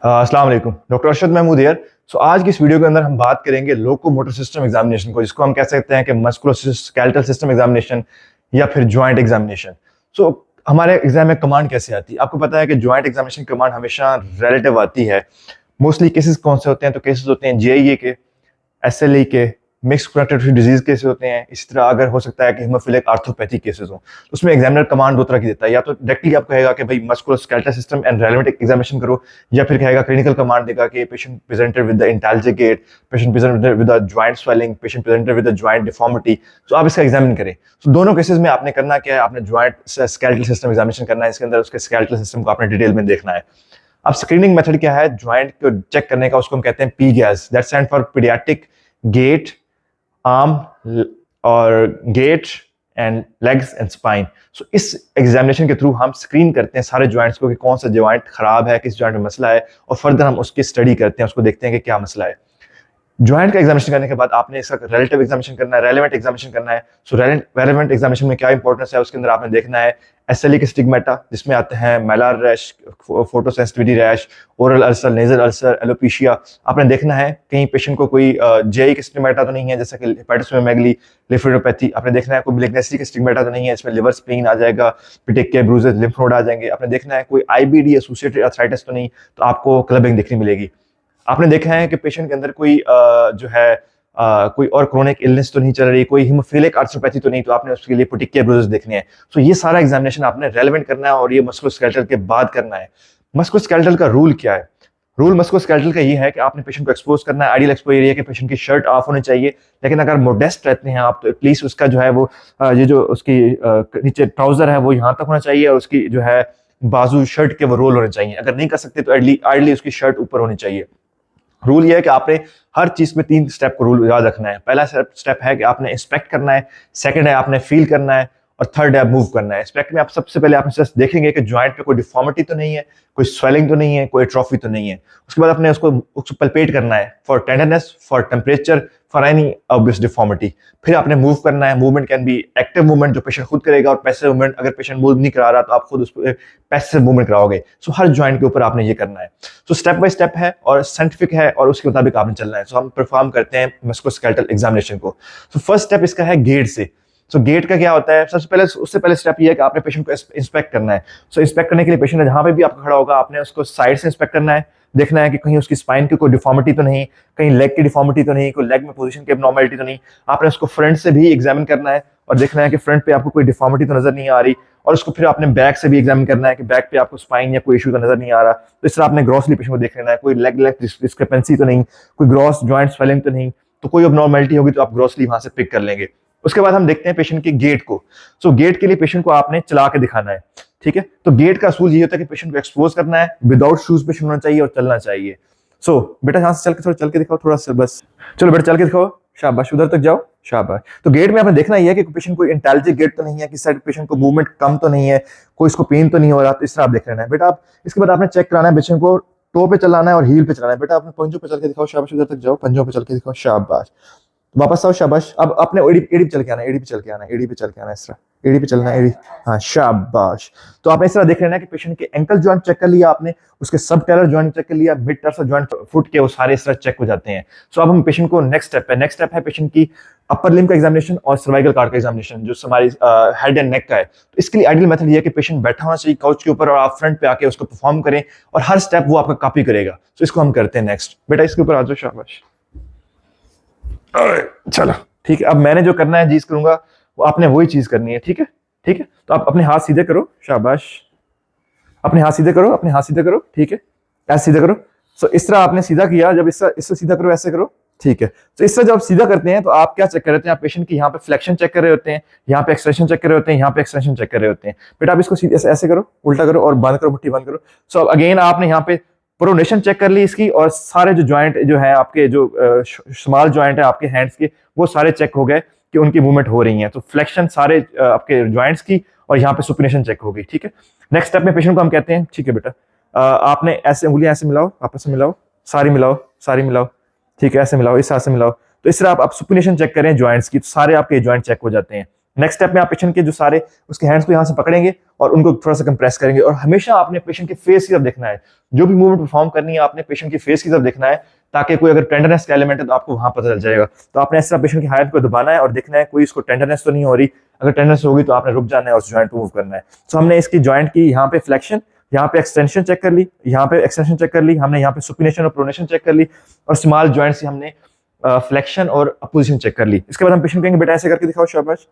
अस्सलाम वालेकुम, doctor Arshad Mahmood here. आज की इस वीडियो के अंदर हम बात करेंगे लोकोमोटर सिस्टम एग्जामिनेशन को, जिसको हम कह सकते हैं कि मस्कुलोस्केलेटल सिस्टम एग्जामिनेशन या फिर जॉइंट एग्जामिनेशन। हमारे एग्जाम में कमांड कैसे आती है? आपको पता है कि जॉइंट एग्जामिनेशन कमांड हमेशा रिलेटिव आती है। मोस्टली केसेस कौन से होते हैं? तो केसेस होते हैं जेईई के, एसएलई के, मिक्स कनेक्टिव डिजीज केसेस होते हैं। इसी तरह अगर हो सकता है कि हीमोफिलिक आर्थोपैथी केसेस हो, तो उसमें एग्जामिनर कमांड दो तरह की देता है। या तो डायरेक्टली आपको कहेगा कि भाई musculoskeletal system and relevant examination करो, या फिर कहेगा क्लिनिकल कमांड देगा कि patient presented with the intelligent gait, patient presented with the joint swelling, patient presented with the joint deformity. तो आप इसका एग्जामिन करें। दोनों केसेस में आपने करना क्या है? आपने जॉइंट स्केलेटल सिस्टम एग्जामिनेशन करना है। इसके अंदर उसके स्केलेटल सिस्टम को आपने डिटेल में देखना है। अब स्क्रीनिंग मेथड क्या है जॉइंट को चेक करने का? उसको हम कहते हैं PGALS, that stand for paediatric gait, arm और gait and legs and spine. इस एग्जामिनेशन के थ्रू हम स्क्रीन करते हैं सारे जॉइंट्स को कि कौन सा जॉइंट खराब है, किस जॉइंट में मसला है, और फर्दर हम उसकी स्टडी करते हैं, उसको देखते हैं कि क्या मसला है। ज्वाइंट का एग्जामिनेशन करने के बाद आपने इसका रिलेटिव एग्जामिनेशन करना है, रेलेवेंट एग्जामिनेशन करना है। रेलेवेंट एग्जामिनेशन में क्या इंपॉर्टेंस है? उसके अंदर आपने देखना है एसएलई के स्टिग्मेटा, जिसमें आते हैं malar rash, photosensitivity rash, oral ulcer, nasal ulcer, alopecia. आपने देखना है कहीं पेशेंट को कोई जेई के स्टिग्मेटा तो नहीं है, जैसे कि हेपेटोस्प्लेनोमेगाली, लिम्फोडेनोपैथी। आपने देखना है कोई मैलिग्नेंसी के स्टिग्मेटा तो नहीं है, इसमें लिवर स्प्लीन आ जाएगा, पिटिक ब्रूजेस, लिम्फ नोड आ जाएंगे। आपने देखना है कोई आईबीडी एसोसिएटेड आर्थराइटिस तो नहीं, तो आपको क्लबिंग देखने मिलेगी। आपने देखा है कि पेशेंट के अंदर कोई जो है कोई और क्रोनिक इलनेस तो नहीं चल रही, कोई हीमोफिलिक आर्थोपैथी तो नहीं, तो आपने उसके लिए पर्टिकुलर ब्रूजेस देखने हैं। ये सारा एग्जामिनेशन आपने रेलेवेंट करना है और ये मस्कुलोस्केलेटल के बाद करना है। मस्कुलोस्केलेटल का रूल क्या है? रूल मस्कुलोस्केलेटल का ये है कि आपने पेशेंट को एक्सपोज करना है। आइडियल एक्सपोजर ये है कि पेशेंट की शर्ट ऑफ होनी चाहिए, लेकिन अगर मोडेस्ट रहते हैं आप तो एटलीस्ट उसका जो है वो ये जो उसकी नीचे ट्राउजर है वो यहाँ तक होना चाहिए, और उसकी जो है बाजू शर्ट के वो रोल होने चाहिए। अगर नहीं कर सकते तो आइडियली उसकी शर्ट ऊपर होनी चाहिए। रूल ये है कि आपने हर चीज में 3 स्टेप को रूल याद रखना है। पहला स्टेप है कि आपने इंस्पेक्ट करना है, सेकंड है आपने फील करना है, और थर्ड है मूव करना है। इंस्पेक्ट में आप सबसे पहले आपने जस्ट देखेंगे कि जॉइंट पे कोई डिफॉर्मिटी तो नहीं है, कोई स्वेलिंग तो नहीं है, कोई एट्रोफी तो नहीं है। उसके बाद आपने उसको पल्पेट करना है for tenderness, for temperature, for any obvious deformity. फिर आपने मूव करना है। Movement can be active movement जो पेशेंट खुद करेगा, और पैसिव मूवमेंट अगर पेशेंट मूव नहीं करा रहा तो आप खुद उस पैसिव मूवमेंट कराओगे। हर जॉइंट के ऊपर आपने ये करना है। स्टेप बाय स्टेप है और साइंटिफिक है, और उसके मुताबिक आपने चलना है। हम परफॉर्म करते हैं मस्कुलोस्केलेटल एग्जामिनेशन को। फर्स्ट स्टेप इसका है गेट से। गेट का क्या होता है? उससे पहले स्टेप ये है कि आपने पेशेंट को इंस्पेक्ट करना है। इंस्पेक्ट करने के लिए पेशेंट जहां पे भी आपका खड़ा होगा, आपने उसको साइड से इंस्पेक्ट करना है। देखना है कि कहीं उसकी स्पाइन की कोई डिफॉर्मिटी तो नहीं, कहीं लेग की डिफॉर्मिटी तो नहीं, कोई लेग में पोजीशन की एबनॉर्मलिटी तो नहीं। आपने उसको फ्रंट से भी एग्जामिन करना है और देखना है कि फ्रंट पे आपको कोई डिफॉर्मिटी तो नजर नहीं आ रही, और उसको फिर आपने बैक से भी एग्जामिन करना है कि बैक पे आपको स्पाइन या कोई इशू तो नजर नहीं आ रहा। तो इस तरह आपने ग्रॉसली पेशेंट को देख लेना है, कोई लेग डिस्क्रिपेंसी तो नहीं, कोई ग्रॉस जॉइंट स्वेलिंग तो नहीं। तो कोई एबनॉर्मलिटी होगी तो आप ग्रॉसली वहां से पिक कर लेंगे। उसके बाद हम देखते हैं पेशेंट के गेट को। गेट के लिए पेशेंट को आपने चला के दिखाना है, ठीक है? तो गेट का असूल ये होता है कि पेशेंट को एक्सपोज करना है, विदाउट शूज पेशेंट होना चाहिए और चलना चाहिए। बेटा यहाँ से चल के दिखाओ थोड़ा सा, बस चलो बेटा चल के दिखाओ, शाबाश, उधर तक जाओ, शाबाश। तो गेट में आपने देखना ही है कि पेशेंट कोई इंटेलिजेंट गेट तो नहीं है, कि साइड पेशेंट को मूवमेंट कम तो नहीं है, कोई इसको पेन तो नहीं हो रहा। तो इस तरह आप देख लेना है बेटा। आप इसके बाद आपने चेक कराना है पेशेंट को, टो पे चलाना है और हील पे चलाना है। बेटा आपने पंजों पे चल के दिखाओ, शाबाश, उधर तक जाओ, पंजों पे चल के दिखाओ, शाबाश, वापस आओ, शाबाश। अब अपने एड़ी पे चल के आना, एड़ी पे चल के आना, एड़ी पे चल के आना, इस तरह एड़ी पे चलना है, एड़ी, हाँ, शाबाश। तो आपने इस तरह देख लेना है कि पेशेंट के एंकल जॉइंट चेक कर लिया आपने, उसके सब टेलर जॉइंट चेक कर लिया, मिड टर्सर जॉइंट, फुट के, वो सारे इस तरह चेक हो जाते हैं। अब हम पेशेंट को नेक्स्ट स्टेप है पेशेंट की अपर लिम्ब का एग्जामिनेशन और सर्वाइकल कार्ड का एग्जामिनेशन, जो हमारी हेड एंड नेक का है। तो इसके लिए आइडियल मेथड ये है कि पेशेंट बैठा होना चाहिए काउच के ऊपर, और आप फ्रंट पे आके उसको परफॉर्म करें, और हर स्टेप वो आपका कॉपी करेगा। इसको हम करते हैं नेक्स्ट। बेटा इसके ऊपर आ जाओ, शाबाश, चलो ठीक है। अब मैंने जो करना है चीज करूंगा, वो आपने वही चीज करनी है, ठीक है? ठीक है, तो आप अपने हाथ सीधे करो, शाबाश, अपने हाथ सीधे करो, अपने हाथ सीधे करो, ठीक है, ऐसे सीधे करो। इस तरह आपने सीधा किया, जब इससे सीधा करो, ऐसे करो, ठीक है। इस तरह जब आप सीधा करते हैं तो आप क्या चेक कर रहे हैं? आप पेशेंट की यहाँ पे फ्लेक्शन चेक कर रहे होते हैं, यहाँ पे एक्सटेंशन चेक कर रहे होते हैं, यहाँ पे एक्सटेंशन चेक कर रहे होते हैं। बेटा आप इसको सीधे ऐसे करो, उल्टा करो और बंद करो, मुट्ठी बंद करो। अब अगेन आपने यहाँ पे प्रोनेशन चेक कर ली इसकी, और सारे जो जॉइंट जो है आपके, जो स्मॉल जॉइंट है आपके हैंड्स के, वो सारे चेक हो गए कि उनकी मूवमेंट हो रही है। तो फ्लेक्शन सारे आपके जॉइंट्स की, और यहाँ पे सुपिनेशन चेक हो गई, ठीक है। नेक्स्ट स्टेप में पेशेंट को हम कहते हैं, ठीक है बेटा, आपने ऐसे उंगलियां ऐसे मिलाओ, आपस में मिलाओ, सारी मिलाओ, ठीक है, ऐसे मिलाओ, इस हाथ से मिलाओ। तो इस तरह आप सुपिनेशन चेक करें जॉइंट्स की, तो सारे आपके जॉइंट चेक हो जाते हैं। नेक्स्ट स्टेप में आप पेशेंट के जो सारे उसके हैंड्स को यहाँ से पकड़ेंगे और उनको थोड़ा सा कंप्रेस करेंगे, और हमेशा आपने पेशेंट के फेस की तरफ देखना है। जो भी मूवमेंट परफॉर्म करनी है आपने पेशेंट की फेस की तरफ देखना है, ताकि कोई अगर टेंडरनेस का एलिमेंट है तो आपको वहां पता चल जाएगा। तो आपने इस तरह पेशेंट की हैंड को दबाना है और देखना है कोई इसको टेंडरनेस तो नहीं हो रही। अगर टेंडरनेस होगी तो आपने रुक जाना है और ज्वाइंट को मूव करना है। तो हमने इसकी ज्वाइंट की यहाँ पे फ्लेक्शन, यहाँ पे एक्सटेंशन चेक कर ली, यहाँ पे एक्सटेंशन चेक कर ली, हमने यहाँ पे सुपिनेशन और प्रोनेशन चेक कर ली, और स्मॉल ज्वाइंट से हमने फ्लेक्शन और अपोजिशन चेक कर ली। इसके बाद हम पेशेंट कहेंगे बेटा ऐसे करके दिखाओ शाबाश।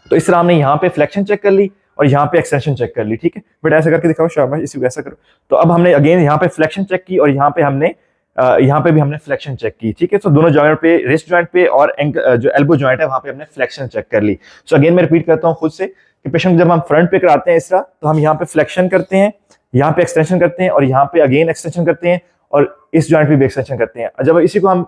तो इस तरह हमने यहाँ पे फ्लेक्शन चेक कर ली और यहाँ पे एक्सटेंशन चेक कर ली, ठीक है बेटा ऐसे करके दिखाओ शाबाश, इसी को ऐसा करो। तो अब हमने अगेन यहाँ पे फ्लेक्शन चेक की और यहाँ पे हमने यहाँ पे भी हमने फ्लेक्शन चेक की, ठीक है। तो दोनों जॉइंट पे, रिस्ट जॉइंट पे और जो एल्बो जॉइंट है वहां पे हमने फ्लेक्शन चेक कर ली। सो अगेन मैं रिपीट करता हूँ खुद से कि पेशेंट जब हम फ्रंट पे कराते हैं इस तरह, तो हम यहाँ पे फ्लेक्शन करते हैं, यहाँ पे एक्सटेंशन करते हैं और यहाँ पे अगेन एक्सटेंशन करते हैं, और इस जॉइंट पे भी एक्सटेंशन करते हैं। जब इसी को हम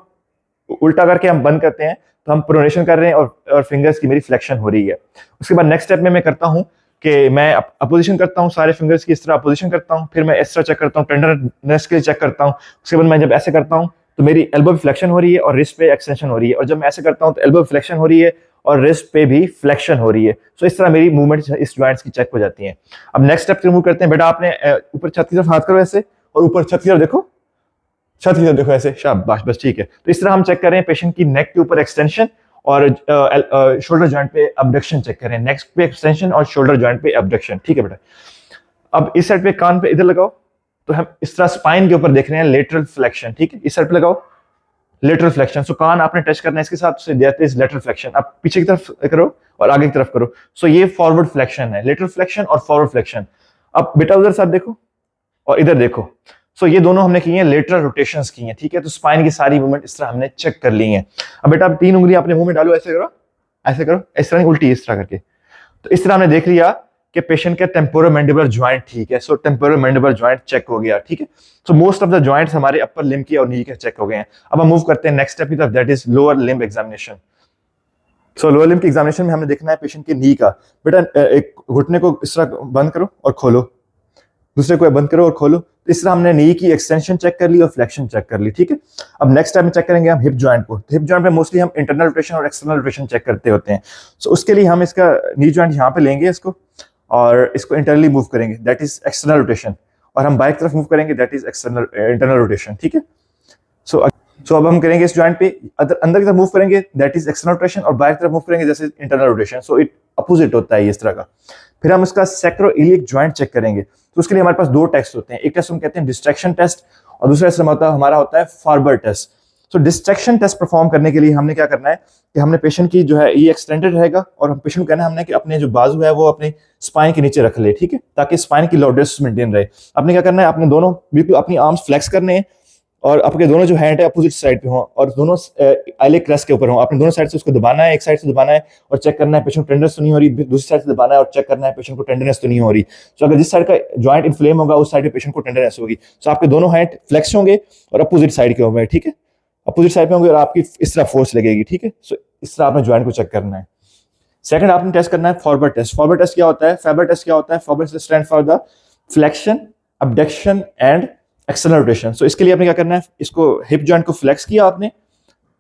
उल्टा करके हम बंद करते हैं तो हम प्रोनेशन कर रहे हैं और फिंगर्स की मेरी फ्लेक्शन हो रही है। उसके बाद नेक्स्ट स्टेप में मैं करता हूँ कि मैं अपोजिशन करता हूँ सारे फिंगर्स की, इस तरह अपोजिशन करता हूँ, फिर मैं इस तरह चेक करता हूँ, टेंडरनेस के लिए चेक करता हूँ। उसके बाद मैं जब ऐसे करता हूँ तो मेरी एल्बो पे फ्लेक्शन हो रही है और रिस्ट पे एक्सटेंशन हो रही है, और जब मैं ऐसे करता हूँ तो एल्बो पे फ्लेक्शन हो रही है और रिस्ट पे भी फ्लेक्शन हो रही है। सो इस तरह मेरी मूवमेंट इस जॉइंट्स की चेक हो जाती हैं। अब नेक्स्ट स्टेप रिमूव करते हैं। बेटा आपने ऊपर छत की तरफ हाथ करो ऐसे, और ऊपर छत की तरफ देखो, छत की तरफ देखो ऐसे, शाबाश, बस ठीक है। तो इस तरह हम चेक कर रहे हैं पेशेंट की नेक के ऊपर एक्सटेंशन और शोल्डर जॉइंट पे अबडक्शन चेक कर रहे हैं, नेक पे एक्सटेंशन और शोल्डर जॉइंट पे अबडक्शन, ठीक है बेटा। अब इस साइड पे कान पे इधर लगाओ, तो हम इस तरह स्पाइन के ऊपर देख रहे हैं लेटरल फ्लेक्शन, ठीक है। इस साइड पे लगाओ लेटरल फ्लेक्शन, सो कान आपने टच करना है इसके साथ, say that is lateral flexion. अब पीछे की तरफ करो और आगे की तरफ करो, सो ये फॉरवर्ड फ्लेक्शन है, लेटरल फ्लेक्शन और फॉरवर्ड फ्लेक्शन। अब बेटा उधर साथ देखो और इधर देखो, सो ये दोनों हमने की हैं, लेटरल रोटेशंस की हैं, ठीक है। तो स्पाइन की सारी मूवमेंट इस तरह हमने चेक कर ली हैं। अब बेटा 3 उंगली अपने मुंह में डालो, ऐसे करो, ऐसे करो, इस तरह उल्टी इस तरह करके। तो इस तरह हमने देख लिया कि पेशेंट का टेम्पोरोमैंडिबुलर जॉइंट ठीक है, सो टेम्पोरोमैंडिबुलर जॉइंट चेक हो गया, ठीक है। So most of the joints हमारे अपर लिम्ब के और नी के चेक हो गए हैं। अब हम मूव करते हैं नेक्स्ट स्टेप की तरफ, that is lower limb examination. So lower limb की एग्जामिनेशन में हमने देखना है पेशेंट के नी का। बेटा एक घुटने को इस तरह बंद करो और खोलो, दूसरे को बंद करो और खोलो। तो इस तरह हमने नी की एक्सटेंशन चेक कर ली और फ्लेक्शन चेक कर ली, ठीक है। अब नेक्स्ट टाइम चेक करेंगे हम हिप जॉइंट को। हिप जॉइंट में मोस्टली हम इंटरनल रोटेशन और एक्सटर्नल रोटेशन चेक करते होते हैं। सो उसके लिए हम इसका नी जॉइंट यहाँ पे लेंगे इसको और इसको इंटरनली मूव करेंगे, दैट इज एक्सटर्नल रोटेशन, और हम बाइक तरफ मूव करेंगे, that is external internal rotation, ठीक है। सो अब हम करेंगे इस जॉइंट पे अंदर की तरफ मूव करेंगे, दैट इज एक्सटर्नल रोटेशन, और बाइक तरफ मूव करेंगे जैसे internal rotation. So it opposite होता है इस तरह का। फिर हम उसका सैक्रोइलियक जॉइंट चेक करेंगे। तो उसके लिए हमारे पास 2 टेस्ट होते हैं, एक टेस्ट हम कहते हैं डिस्ट्रैक्शन टेस्ट और दूसरा टेस्ट हमारा होता है फार्बर टेस्ट। तो डिस्ट्रैक्शन टेस्ट परफॉर्म करने के लिए हमने क्या करना है कि हमने पेशेंट की जो है ये एक्सटेंडेड रहेगा, और हम पेशेंट कहना है हमने कि अपने जो बाजू है वो अपने स्पाइन के नीचे रख ले, ठीक है, ताकि स्पाइन की लॉर्डेस मेंटेन रहे। आपने क्या करना है, अपने दोनों बिल्कुल अपनी आर्म्स फ्लेक्स करने हैं और आपके दोनों जो हैंड है अपोजिट साइड पे हो और दोनों आइलेट क्रेस्ट के ऊपर हो। आपने दोनों साइड से उसको दबाना है, एक साइड से दबाना है और चेक करना है पेशेंट को टेंडरनेस तो नहीं हो रही, दूसरी साइड से दबाना है और चेक करना है पेशेंट को टेंडरनेस तो नहीं हो रही। तो अगर जिस साइड का जॉइंट इन्फ्लेम होगा उस साइड पे पेशेंट को टेंडरनेस होगी। तो आपके दोनों हैंड फ्लेक्स होंगे और अपोजिट साइड के होंगे, ठीक है, अपोजिट साइड पे होंगे और आपकी इस तरह फोर्स लगेगी, ठीक है। सो इस तरह आपने जॉइंट को चेक करना है। सेकंड आपने टेस्ट करना है फॉरवर्ड टेस्ट। फॉरवर्ड टेस्ट क्या होता है, फैबर टेस्ट क्या होता है, forward test stand for the flexion, abduction and external rotation. So इसके लिए आपने क्या करना है, इसको हिप जॉइंट को फ्लेक्स किया आपने,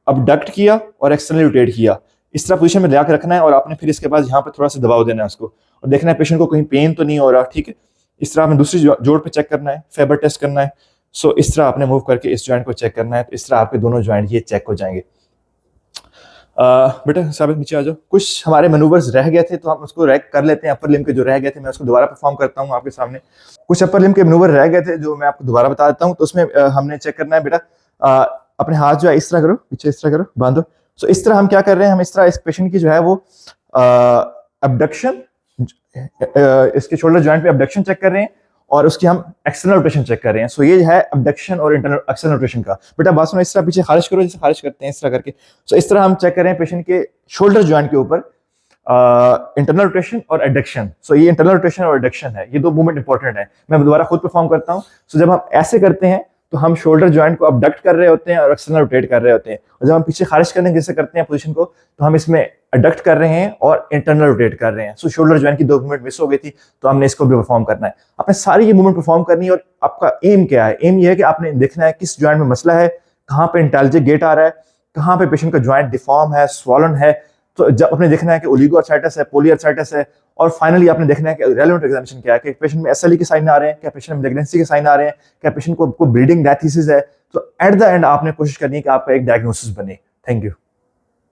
अबडक्ट किया और एक्सटर्नल रोटेट किया, इस तरह पोजीशन में लगा रखना है, और आपने फिर इसके बाद यहाँ पे थोड़ा सा दबाव देना है उसको और देखना है पेशेंट को कहीं पेन तो नहीं हो रहा, ठीक है। इस तरह आपने दूसरी जोड़ पे चेक करना है, फैबर टेस्ट करना है। सो इस तरह आपने मूव करके इस जॉइंट को चेक करना है। तो इस तरह आपके दोनों जॉइंट ये चेक हो जाएंगे। बेटा साबित नीचे आ जाओ। कुछ हमारे मैनूवर्स रह गए थे तो हम उसको रैक कर लेते हैं। अपर लिम्ब के जो रह गए थे मैं उसको दोबारा परफॉर्म करता हूँ आपके सामने। कुछ अपर लिम्ब के मैनूवर रह गए थे जो मैं आपको दोबारा बता देता हूँ। तो उसमें हमने चेक करना है बेटा, अपने हाथ जो है इस तरह करो, पीछे इस तरह करो, बांधो। सो इस तरह हम क्या कर रहे हैं, हम इस तरह इस पेशेंट की जो है वो अबडक्शन, इसके शोल्डर जॉइंट पे अबडक्शन चेक कर रहे हैं और उसकी हम एक्सटर्नल रोटेशन चेक कर रहे हैं। सो ये है अबडक्शन और इंटरनल एक्सटर्नल रोटेशन का। बेटा बात सुनो, इस तरह पीछे खारिज करो जैसे खारिज करते हैं, इस तरह करके। सो इस तरह हम चेक कर रहे हैं पेशेंट के शोल्डर जॉइंट के ऊपर इंटरनल रोटेशन और एडक्शन। सो ये इंटरनल रोटेशन और एडक्शन है, ये 2 मूवमेंट इंपॉर्टेंट है। मैं दोबारा खुद परफॉर्म करता हूँ। सो जब हम ऐसे करते हैं तो हम शोल्डर जॉइंट को अबडक्ट कर रहे होते हैं और एक्सटर्नल रोटेट कर रहे होते हैं, और जब हम पीछे खारिज करने जैसे करते हैं पोजीशन को, तो हम इसमें अडक्ट कर रहे हैं और इंटरनल रोटेट कर रहे हैं। सो शोल्डर जॉइंट की 2 मूवमेंट मिस हो गई थी, तो हमने इसको भी परफॉर्म करना है। आपने सारी ये मूवमेंट परफॉर्म करनी है और आपका एम क्या है? एम ये है कि आपने देखना है किस जॉइंट में मसला है, कहाँ पे इंटेलिजेंट गेट आ रहा है, कहाँ पे पेशेंट का जॉइंट डिफॉर्म है, स्वॉलन है। तो जब आपने देखना है कि ओलिगोआर्थराइटिस है, पॉलीआर्थराइटिस है, और फाइनली आपने देखना है कि रेलेवेंट एग्जामिनेशन क्या है, कि पेशेंट में एसएलई के साइन आ रहे हैं, क्या पेशेंट में प्रेगनेंसी के साइन आ रहे हैं, क्या पेशेंट को ब्लीडिंग डेथ है। तो एट द एंड आपने कोशिश करनी है कि आपका एक डायग्नोसिस बने। Thank you.